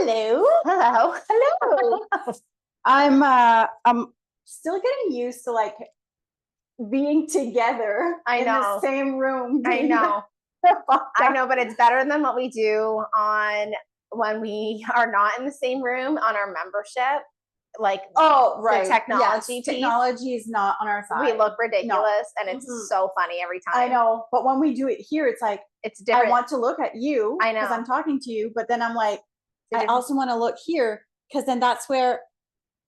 Hello. Hello. Hello. I'm still getting used to like being together I in know. the same room. I doing know. the I podcast. know, but it's better than what we do on when we are not in the same room on our membership. Like, Oh, right. the technology Yes, piece. technology is not on our side. We look ridiculous and it's Mhm. so funny every time. I know, but when we do it here, it's like It's different. I want to look at you I know. because I'm talking to you, but then I'm like, I different- also want to look here because then that's where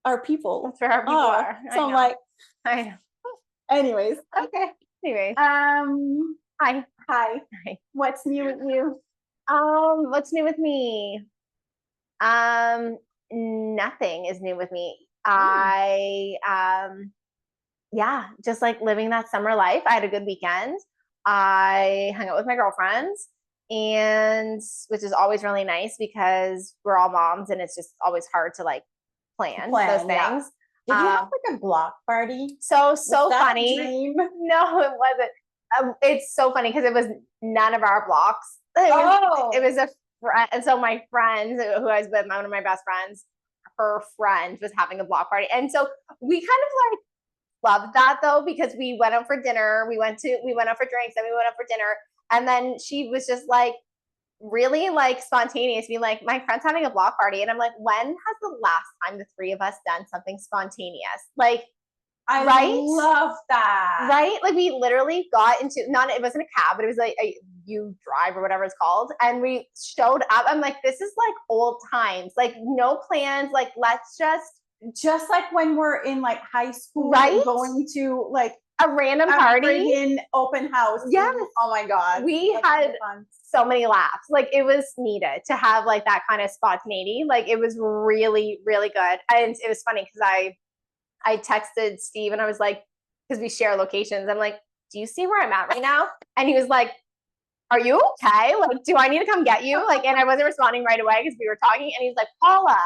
our people That's where our people are. So I I'm know. like, I know. anyways, okay. Anyways. Hi. Hi. What's new with you? What's new with me? Nothing is new with me. Yeah, just like living that summer life. I had a good weekend. I hung out with my girlfriends, and which is always really nice because we're all moms and it's just always hard to like plan those things. Yeah. Did you have like a block party? So Was that funny. a dream? No, it wasn't. It's so funny because it was none of our blocks. It was a friend. And so my friend who I was with, one of my best friends, her friend was having a block party. And so we kind of like loved that though, because we went out for dinner, we went out for drinks, then we went out for dinner. And then she was just like really like spontaneous, being like, my friend's having a block party. And I'm like, when has the last time the three of us done something spontaneous? Like, I love that. Right? Like we literally got into, it wasn't a cab, but it was like a U drive or whatever it's called. And we showed up. I'm like, this is like old times, like no plans. Like, let's just like when we're in like high school, right? Going to like a random party in open house. Yes. Oh my God. We had so many laughs. Like it was needed to have like that kind of spontaneity. Like it was really, really good. And it was funny because I texted Steve and I was like, because we share locations. I'm like, do you see where I'm at right now? And he was like, are you okay? Like, do I need to come get you? Like, and I wasn't responding right away because we were talking. And he's like, Paula,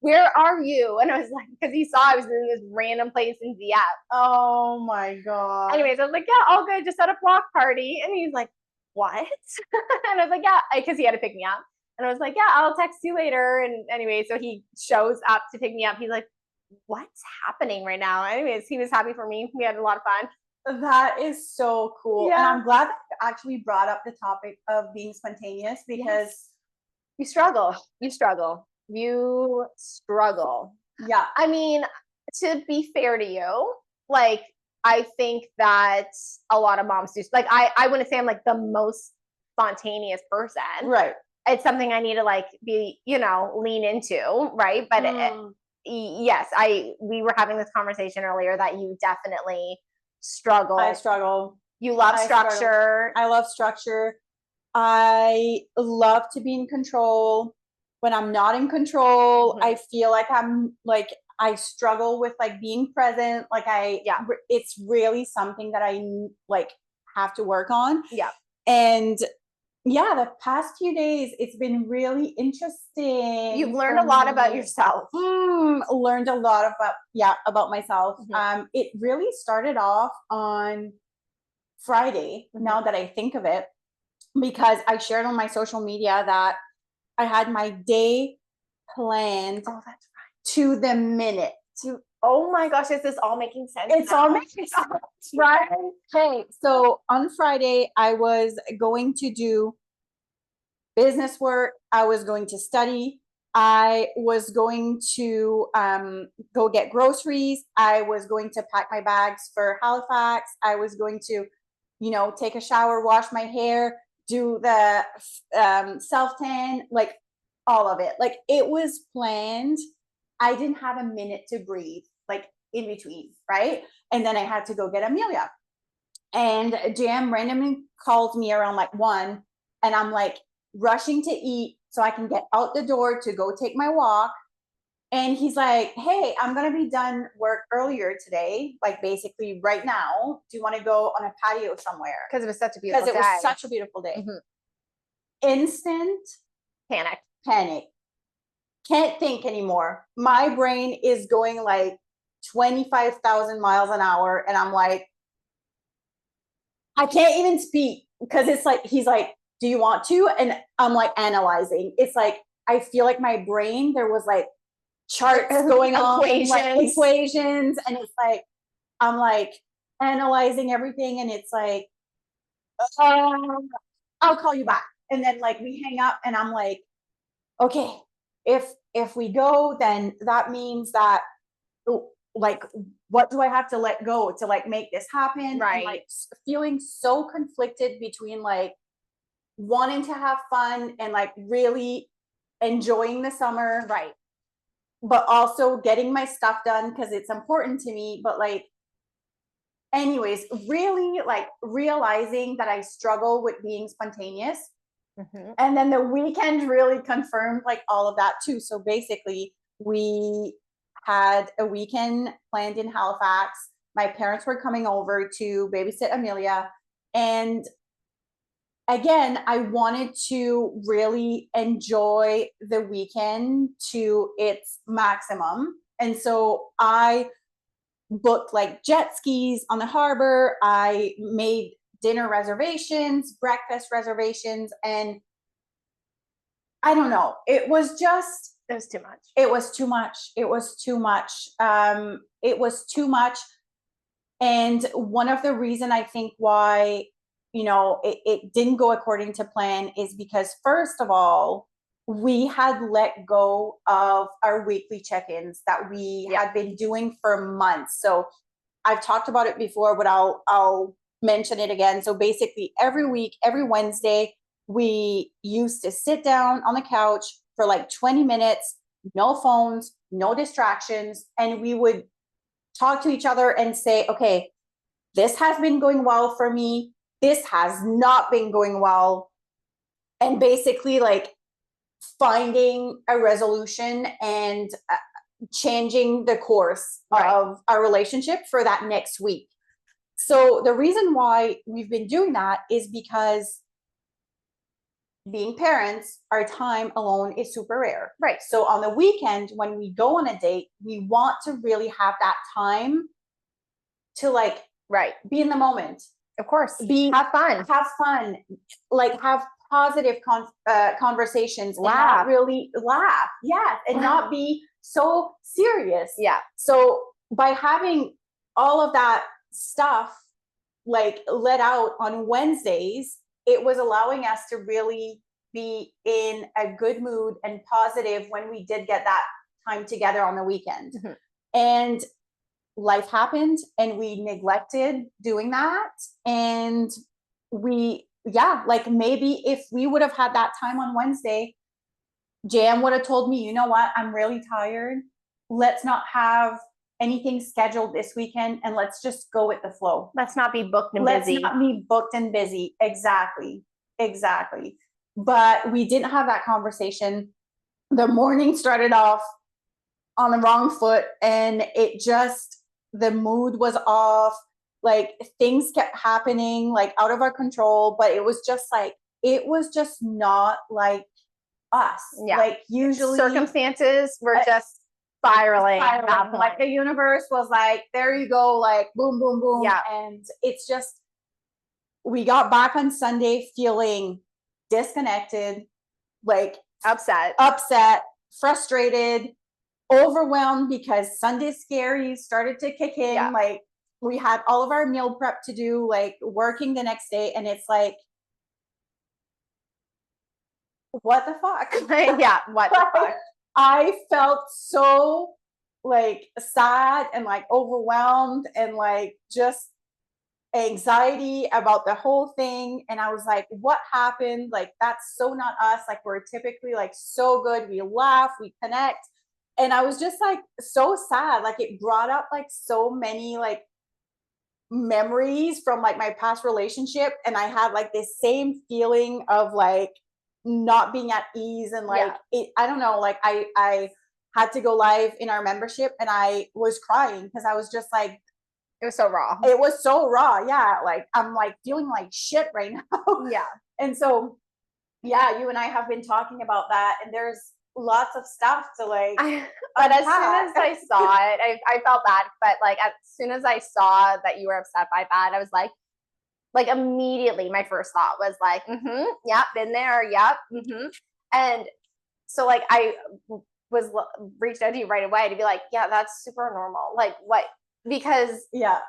where are you? And I was like, because he saw I was in this random place in ZF. Oh my God. Anyways, I was like, yeah, all good. Just at a block party. And he's like, what? And I was like, yeah, because he had to pick me up. And I was like, yeah, I'll text you later. And anyway, so he shows up to pick me up. He's like, what's happening right now? Anyways, he was happy for me. We had a lot of fun. That is so cool. Yeah. And I'm glad that you actually brought up the topic of being spontaneous because you struggle. Yeah. I mean, to be fair to you, like, I think that a lot of moms do. Like, I wouldn't say I'm like the most spontaneous person. Right. It's something I need to like be, lean into. Right. But yes, we were having this conversation earlier that you definitely struggle. I struggle. You love structure. I love structure. I love to be in control. When I'm not in control, I feel like I struggle with like being present. Like it's really something that I like have to work on. Yeah. And yeah, the past few days, it's been really interesting. You've learned a lot about yourself. Learned a lot about myself. It really started off on Friday, now that I think of it, because I shared on my social media that I had my day planned to the minute. Oh my gosh, is this all making sense? It's all making sense, right? Okay, so on Friday, I was going to do business work. I was going to study. I was going to go get groceries. I was going to pack my bags for Halifax. I was going to, take a shower, wash my hair, do the self-tan, like all of it. Like it was planned. I didn't have a minute to breathe, like in between, right? And then I had to go get Amelia. And Jam randomly calls me around like 1, and I'm like rushing to eat so I can get out the door to go take my walk. And he's like, hey, I'm going to be done work earlier today, like basically right now. Do you want to go on a patio somewhere? Because it was such a beautiful day. Instant panic. Can't think anymore. My brain is going like 25,000 miles an hour. And I'm like, I can't even speak because it's like, he's like, do you want to? And I'm like analyzing. It's like, I feel like my brain, there was like charts going on, like equations. And it's like, I'm like analyzing everything. And it's like, I'll call you back. And then like we hang up and I'm like, okay, if we go, then that means that like, what do I have to let go to like make this happen? Right. And like feeling so conflicted between like wanting to have fun and like really enjoying the summer. Right. But also getting my stuff done because it's important to me. But like, anyways, really like realizing that I struggle with being spontaneous. Mm-hmm. And then the weekend really confirmed like all of that too. So basically, we had a weekend planned in Halifax. My parents were coming over to babysit Amelia. And again, I wanted to really enjoy the weekend to its maximum. And so I booked like jet skis on the harbor. I made dinner reservations, breakfast reservations, and I don't know. It was too much. It was too much. It was too much. It was too much. And one of the reason I think why, it didn't go according to plan is because first of all, we had let go of our weekly check-ins that we had been doing for months. So I've talked about it before, but I'll mention it again. So basically every week, every Wednesday, we used to sit down on the couch for like 20 minutes, no phones, no distractions. And we would talk to each other and say, okay, this has been going well for me. This has not been going well. And basically like finding a resolution and changing the course of our relationship for that next week. So the reason why we've been doing that is because being parents, our time alone is super rare. Right. So on the weekend, when we go on a date, we want to really have that time to like be in the moment. Of course. Have fun. Like have positive conversations. Laugh. And not really laugh. Yeah. And not be so serious. Yeah. So by having all of that stuff like let out on Wednesdays, it was allowing us to really be in a good mood and positive when we did get that time together on the weekend. Mm-hmm. And life happened and we neglected doing that. And like maybe if we would have had that time on Wednesday, Jan would have told me, you know what, I'm really tired. Let's not have anything scheduled this weekend and let's just go with the flow. Let's not be booked and busy. Let's not be booked and busy. Exactly. But we didn't have that conversation. The morning started off on the wrong foot and the mood was off. Like things kept happening like out of our control, but it was just not like us. Yeah. Like usually circumstances were just spiraling. Like the universe was like, there you go, like boom, boom, boom. Yeah. And it's just, we got back on Sunday feeling disconnected, like upset, frustrated, overwhelmed because Sunday scaries started to kick in. Yeah. Like we had all of our meal prep to do, like working the next day. And it's like, what the fuck? Yeah. What the fuck? I felt so like sad and like overwhelmed and like just anxiety about the whole thing. And I was like, what happened? Like, that's so not us. Like, we're typically like so good. We laugh, we connect. And I was just like so sad. Like it brought up like so many like memories from like my past relationship. And I had like this same feeling of like not being at ease and like I don't know, like I had to go live in our membership and I was crying because I was just like, it was so raw. It was so raw. Yeah. Like I'm like feeling like shit right now. Yeah. And so, yeah, you and I have been talking about that and there's lots of stuff to like. But as soon as I saw it, I felt bad. But like as soon as I saw that you were upset by that, I was like immediately my first thought was like, yep, been there, yep. And so like I was reached out to you right away to be like, yeah, that's super normal. Like what? Because yeah,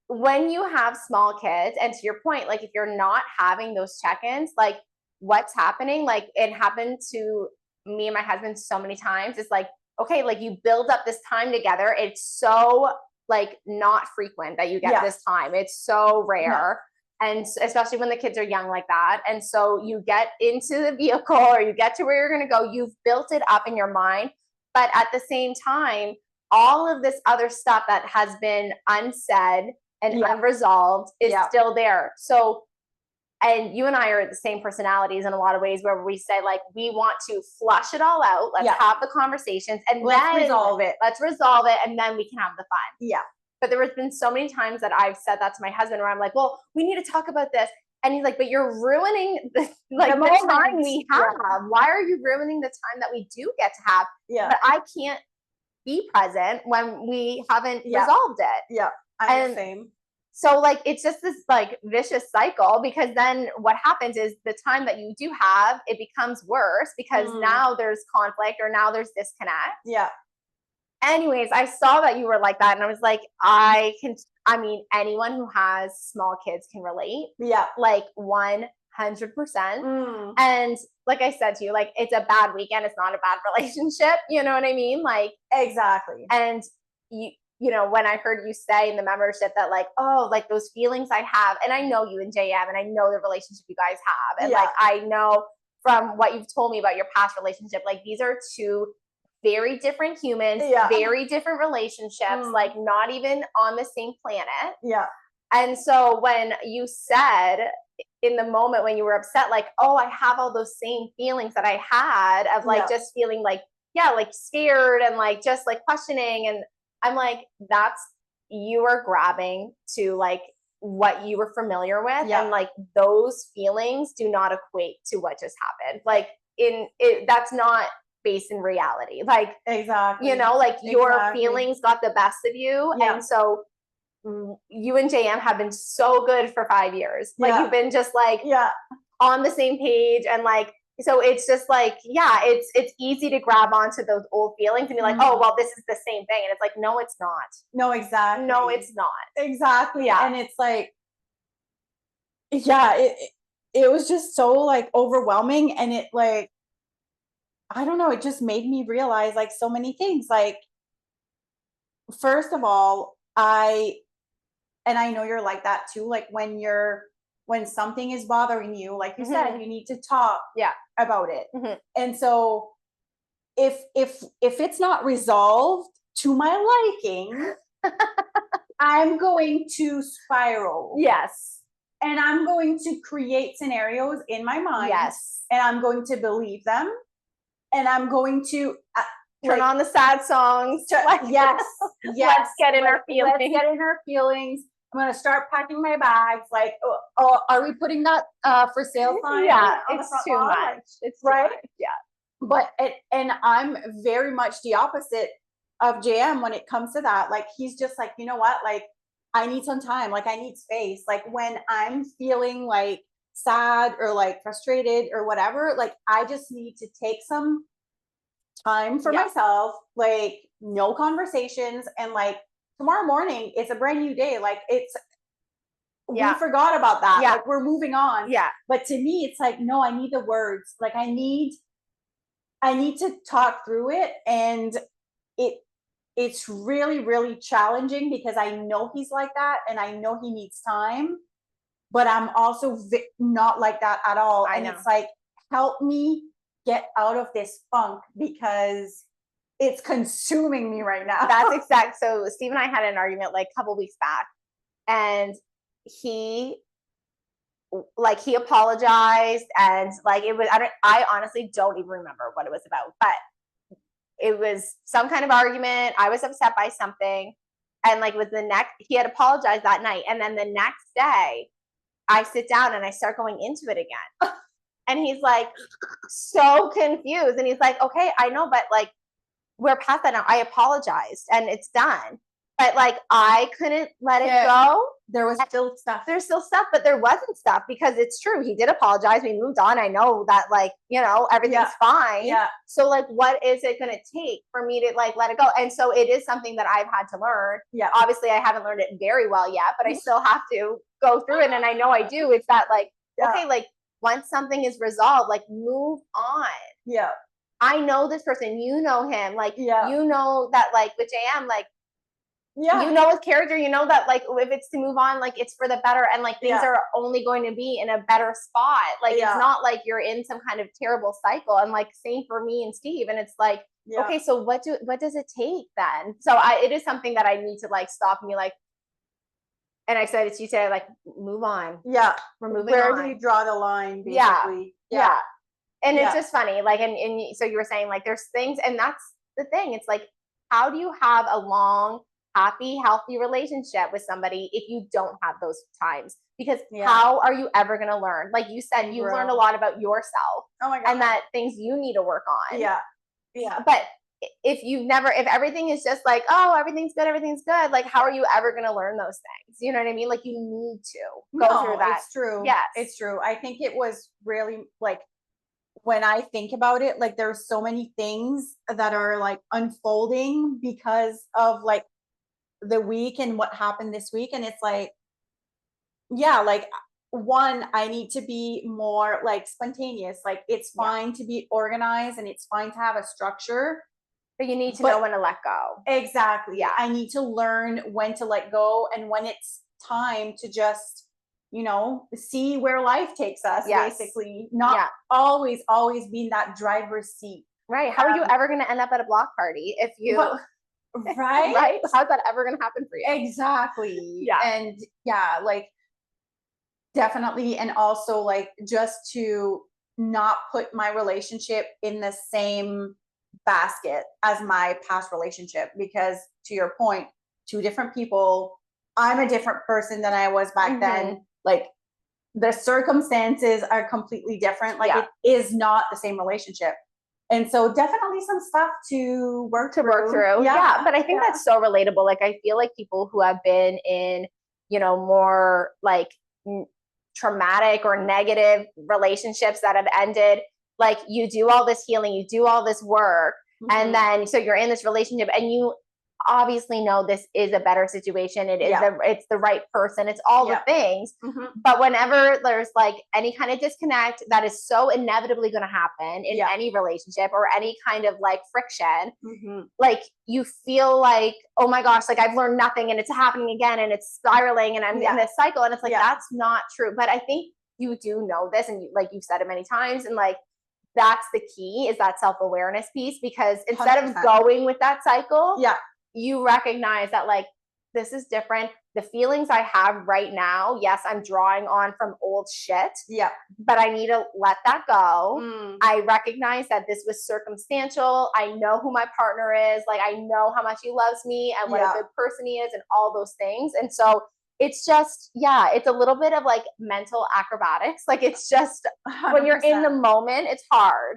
when you have small kids, and to your point, like if you're not having those check-ins, like what's happening? Like it happened to me and my husband so many times. It's like, okay, like you build up this time together. It's so like not frequent that you get this time. It's so rare. And especially when the kids are young like that. And so you get into the vehicle or you get to where you're going to go, you've built it up in your mind. But at the same time, all of this other stuff that has been unsaid and unresolved is still there. So, and you and I are the same personalities in a lot of ways where we say like, we want to flush it all out. Let's have the conversations and then resolve it. Let's resolve it. And then we can have the fun. Yeah. But there has been so many times that I've said that to my husband where I'm like, well, we need to talk about this. And he's like, but you're ruining the time we have. Why are you ruining the time that we do get to have? But I can't be present when we haven't resolved it. Yeah. I'm the same. So like, it's just this like vicious cycle, because then what happens is the time that you do have, it becomes worse because now there's conflict or now there's disconnect. Yeah. Anyways, I saw that you were like that and I was like, anyone who has small kids can relate. Yeah. Like 100%. And like I said to you, like it's a bad weekend. It's not a bad relationship. You know what I mean? Like, exactly. And you know, when I heard you say in the membership that like, oh, like those feelings I have, and I know you and JM and I know the relationship you guys have. And like, I know from what you've told me about your past relationship, like these are two very different humans, very different relationships, like not even on the same planet. Yeah. And so when you said in the moment when you were upset, like, oh, I have all those same feelings that I had of like just feeling like, like scared and like just like questioning. And I'm like, you are grabbing to like what you were familiar with. And like those feelings do not equate to what just happened. Like that's not based in reality. Like, exactly. You know, like your feelings got the best of you. And so you and JM have been so good for 5 years. Like you've been just like on the same page. And like, so it's just like, it's easy to grab onto those old feelings and be like, oh, well, this is the same thing. And it's like, no, it's not. No, exactly. No, it's not. Exactly. Yeah. And it's like, it was just so like overwhelming. And it like, I don't know, it just made me realize like so many things. Like, first of all, and I know you're like that too. Like when something is bothering you, like you said, you need to talk about it. And so if it's not resolved to my liking, I'm going to spiral. Yes. And I'm going to create scenarios in my mind. Yes. And I'm going to believe them. And I'm going to turn on the sad songs. Yes. Let's get in our feelings. Let's get in our feelings. I'm going to start packing my bags. Like, oh, are we putting that for sale sign? Yeah, it's too much. It's right. Too much. Yeah. But and I'm very much the opposite of JM when it comes to that. Like, he's just like, you know what? Like, I need some time. Like, I need space. Like, when I'm feeling like sad or like frustrated or whatever, like I just need to take some time for myself, like no conversations, and like tomorrow morning it's a brand new day. Like we forgot about that. Like we're moving on. But to me it's like, no, I need the words. Like I need to talk through it. And it's really, really challenging because I know he's like that and I know he needs time. But I'm also not like that at all. And it's like, help me get out of this funk because it's consuming me right now. That's exact. So Steve and I had an argument like a couple weeks back, and he apologized, and like it was, I honestly don't even remember what it was about, but it was some kind of argument. I was upset by something, and like he had apologized that night, and then the next day I sit down and I start going into it again. And he's like so confused. And he's like, okay, I know, but like we're past that now. I apologized and it's done. but like I couldn't let it go. There was still stuff. There's still stuff, but there wasn't stuff because it's true. He did apologize. We moved on. I know that like, everything's fine. Yeah. So like, what is it going to take for me to like let it go? And so it is something that I've had to learn. Yeah. Obviously I haven't learned it very well yet, but I still have to go through it. And I know I do. It's that like, okay, like once something is resolved, like move on. Yeah. I know this person, you know him, like, you know that like with JM, like, you know his character, you know that like if it's to move on, like it's for the better, and like things are only going to be in a better spot. Like it's not like you're in some kind of terrible cycle. And like same for me and Steve. And it's like, okay, so what does it take then? So it is something that I need to like stop and be like, and I said it to you today, like move on. Yeah. We're moving on. Where do you draw the line, basically? Yeah. And it's just funny. Like, and so you were saying like there's things, and that's the thing. It's like, how do you have a long, happy, healthy relationship with somebody if you don't have those times? Because how are you ever going to learn? Like you said, you learned a lot about yourself. Oh my God. And that things you need to work on. Yeah. But if everything is just like, oh, everything's good, like how are you ever going to learn those things? You know what I mean? Like you need to go through that. It's true. Yes. It's true. I think it was really like, when I think about it, like there's so many things that are like unfolding because of like the week and what happened this week. And it's like, like one, I need to be more like spontaneous. Like it's fine to be organized and it's fine to have a structure. But you need to know when to let go. Exactly. Yeah. I need to learn when to let go and when it's time to just, see where life takes us, basically. Not always be in that driver's seat. Right. How are you ever going to end up at a block party if you... Right? Right? How's that ever going to happen for you? Exactly. Yeah. And like definitely. And also like just to not put my relationship in the same basket as my past relationship, because to your point, two different people, I'm a different person than I was back then. Like the circumstances are completely different. Like it is not the same relationship. And so definitely some stuff to work through. Yeah. But I think that's so relatable. Like I feel like people who have been in, more like traumatic or negative relationships that have ended, like you do all this healing, you do all this work, and then so you're in this relationship and you obviously know this is a better situation. It is it's the right person. It's all the things. But whenever there's like any kind of disconnect, that is so inevitably going to happen in any relationship or any kind of like friction, like you feel like, oh my gosh, like I've learned nothing and it's happening again and it's spiraling and I'm in this cycle. And it's like, that's not true. But I think you do know this, and like you've said it many times, and like that's the key, is that self-awareness piece, because instead 100%. Of going with that cycle, you recognize that like, this is different. The feelings I have right now, yes, I'm drawing on from old shit. Yeah. But I need to let that go. I recognize that this was circumstantial. I know who my partner is. Like, I know how much he loves me and what a good person he is and all those things. And so it's just, it's a little bit of like mental acrobatics. Like it's just 100%. When you're in the moment, it's hard.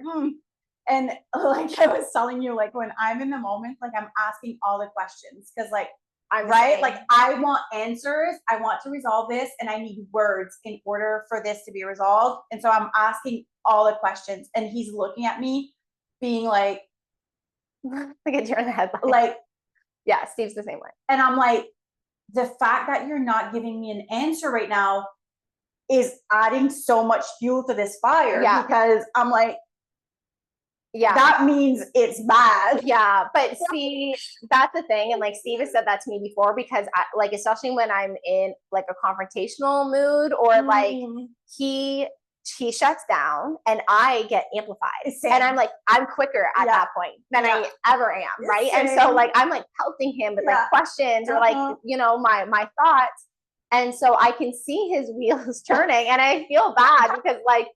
And like I was telling you, like when I'm in the moment, like I'm asking all the questions because like, like I want answers. I want to resolve this and I need words in order for this to be resolved. And so I'm asking all the questions and he's looking at me being like a deer in the headlights. Like, yeah, Steve's the same way. And I'm like, the fact that you're not giving me an answer right now is adding so much fuel to this fire because I'm like, that means it's bad. Yeah. But see, that's the thing. And like Steve has said that to me before, because I, like, especially when I'm in like a confrontational mood or like he shuts down and I get amplified. Same. And I'm like, I'm quicker at that point than I ever am. Right. Same. And so like, I'm like pelting him with like questions or like, you know, my thoughts. And so I can see his wheels turning and I feel bad because like,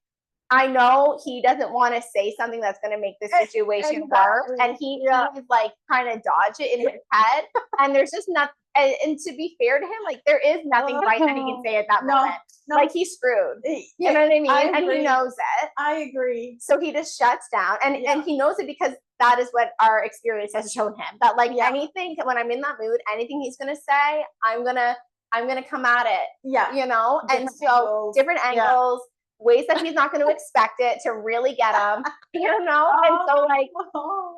I know he doesn't want to say something that's going to make the situation worse. And he is like trying to dodge it in his head. And there's just nothing. And to be fair to him, like there is nothing right that he can say at that moment. Like he's screwed. You know what I mean? And he knows it. I agree. So he just shuts down. And he knows it because that is what our experience has shown him. That like anything, when I'm in that mood, anything he's going to say, I'm going to come at it. Yeah. You know? Different angles. Different angles. Ways that he's not going to expect it to really get him, you know? And so like,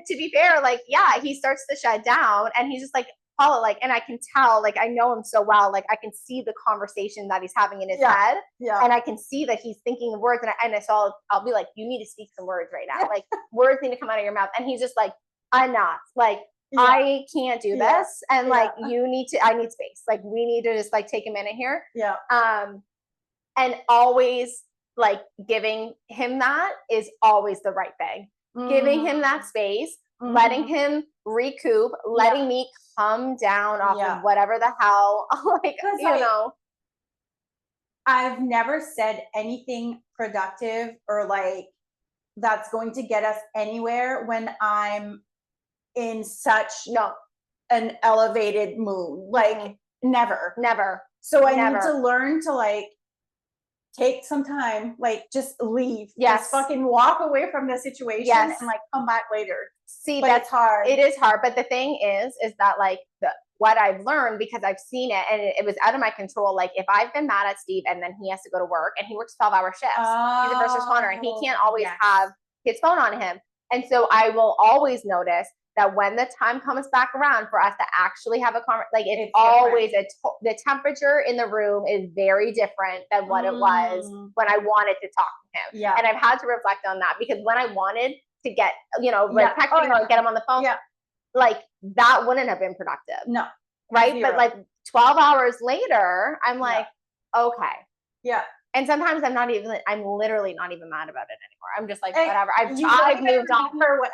to be fair, like, he starts to shut down and he's just like, Paula, like, and I can tell, like, I know him so well, like I can see the conversation that he's having in his head. Yeah. And I can see that he's thinking the words and so I'll be like, you need to speak some words right now. Like words need to come out of your mouth. And he's just like, I'm not like, I can't do this. And like, I need space. Like we need to just like take a minute here. Yeah. And always like giving him that is always the right thing. Giving him that space, letting him recoup, letting me come down off of whatever the hell, like, you know. I've never said anything productive or like that's going to get us anywhere when I'm in such an elevated mood. Like never. So I need to learn to like take some time, like just leave. Just fucking walk away from the situation and like come back later. See, that's hard. It is hard. But the thing is that like what I've learned, because I've seen it and it was out of my control. Like if I've been mad at Steve and then he has to go to work and he works 12-hour shifts, he's a first responder and he can't always have his phone on him. And so I will always notice that when the time comes back around for us to actually have a conversation, like it's always the temperature in the room is very different than what it was when I wanted to talk to him. Yeah. And I've had to reflect on that because when I wanted to get, texting or get him on the phone, like that wouldn't have been productive. No. Right. But like 12 hours later, I'm like, okay. Yeah. And sometimes I'm literally not even mad about it anymore. I'm just like, whatever. I've moved on.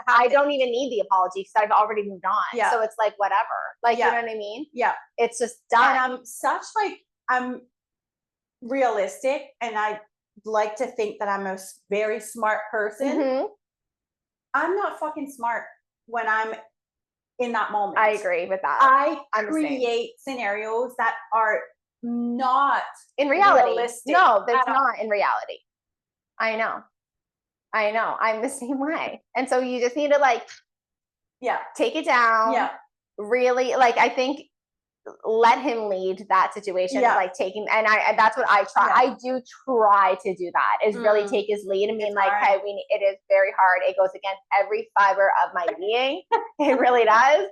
I don't even need the apology because I've already moved on. Yeah. So it's like, whatever. Like, you know what I mean? Yeah. It's just done. And I'm realistic and I like to think that I'm a very smart person. Mm-hmm. I'm not fucking smart when I'm in that moment. I agree with that. I create scenarios that are not in reality. Realistic. No, that's not in reality. I know. I'm the same way. And so you just need to like, take it down. Yeah. Really, like I think let him lead that situation. Like taking, and that's what I try. I do try to do that. Is really take his lead and being like, hey, it is very hard. It goes against every fiber of my being. It really does.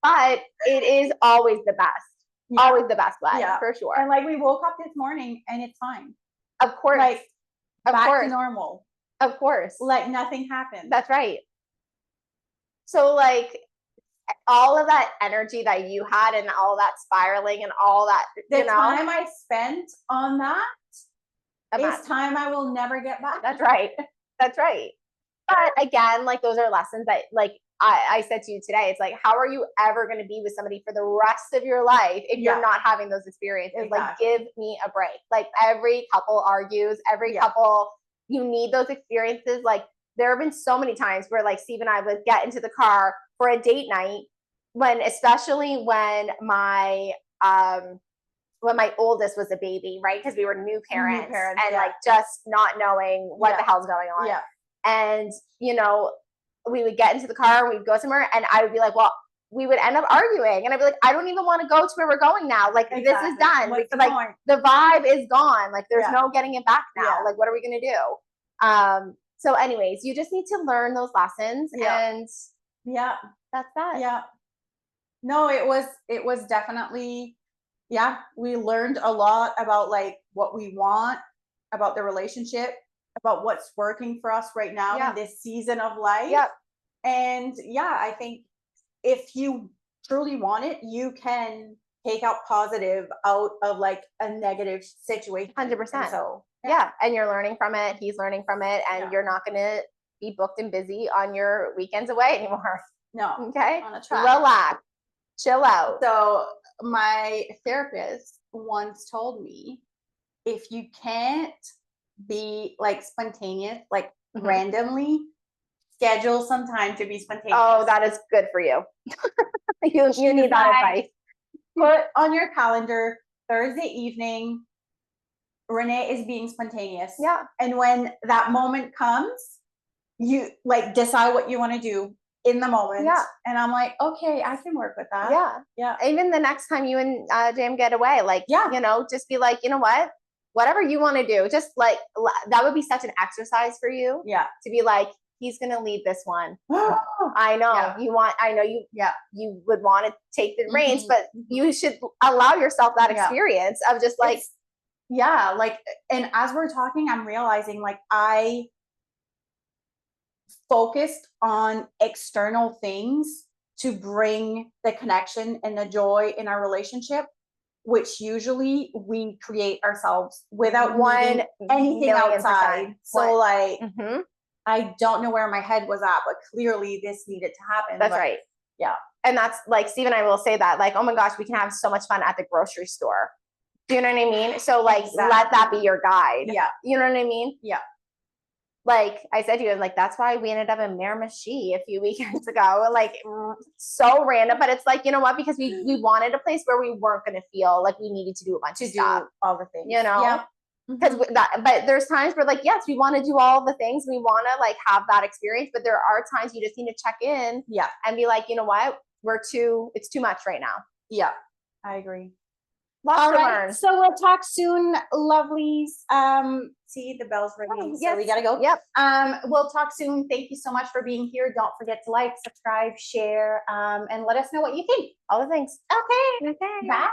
But it is always the best. Yeah. Always the best way, for sure. And like we woke up this morning and it's fine. Of course. Like back to normal. Of course. Like nothing happened. That's right. So like all of that energy that you had and all that spiraling and all that, the time I spent on that is time I will never get back. That's right. That's right. But again, like those are lessons that like I said to you today, it's like, how are you ever going to be with somebody for the rest of your life if you're not having those experiences? Exactly. Like, give me a break. Like every couple argues, every couple, you need those experiences. Like there have been so many times where like Steve and I would get into the car for a date night especially when my oldest was a baby, right? Because we were new parents and like just not knowing what the hell's going on. Yeah. And, we would get into the car and we'd go somewhere and I would be like, well, we would end up arguing and I'd be like, I don't even want to go to where we're going now. Like this is done. Like the vibe is gone. Like there's no getting it back now. Like what are we going to do? So anyways, you just need to learn those lessons and that's that. Yeah. No, it was definitely, we learned a lot about like what we want, about the relationship, about what's working for us right now in this season of life. Yep. And I think if you truly want it, you can take out positive out of like a negative situation. 100%. So and you're learning from it. He's learning from it, and you're not going to be booked and busy on your weekends away anymore. No. Okay. On a track. Relax. Chill out. So my therapist once told me, if you can't be like spontaneous, like Mhm. randomly schedule some time to be spontaneous. Oh, that is good for you. You need that advice. Put on your calendar Thursday evening, Renee is being spontaneous. Yeah. And when that moment comes, you like decide what you want to do in the moment. Yeah. And I'm like, okay, I can work with that. Yeah. Yeah. Even the next time you and Jam get away, like, Yeah. you know, just be like, you know what? Whatever you want to do, just like that would be such an exercise for you. Yeah. To be like, he's gonna lead this one. I know. Yeah. I know you would want to take the reins, Mhm. but you should allow yourself that experience of just like like, and as we're talking, I'm realizing like I focused on external things to bring the connection and the joy in our relationship, which usually we create ourselves without needing anything outside. So like, I don't know where my head was at, but clearly this needed to happen. That's right. Yeah. And that's like, Steve and I will say that, like, oh my gosh, we can have so much fun at the grocery store. Do you know what I mean? So like, let that be your guide. Yeah. You know what I mean? Yeah. Like I said to you, like, that's why we ended up in Miramichi a few weekends ago. Like, so random, but it's like, you know what? Because we wanted a place where we weren't going to feel like we needed to do a bunch of stuff. All the things. You know? Yeah. Because but there's times where like, yes, we want to do all the things. We want to like have that experience, but there are times you just need to check in. Yeah. And be like, you know what? It's too much right now. Yeah. I agree. Lots to learn. So we'll talk soon, lovelies. See, the bell's ringing, so we gotta go. Yep. We'll talk soon. Thank you so much for being here. Don't forget to like, subscribe, share, and let us know what you think. All the things. Okay. Bye.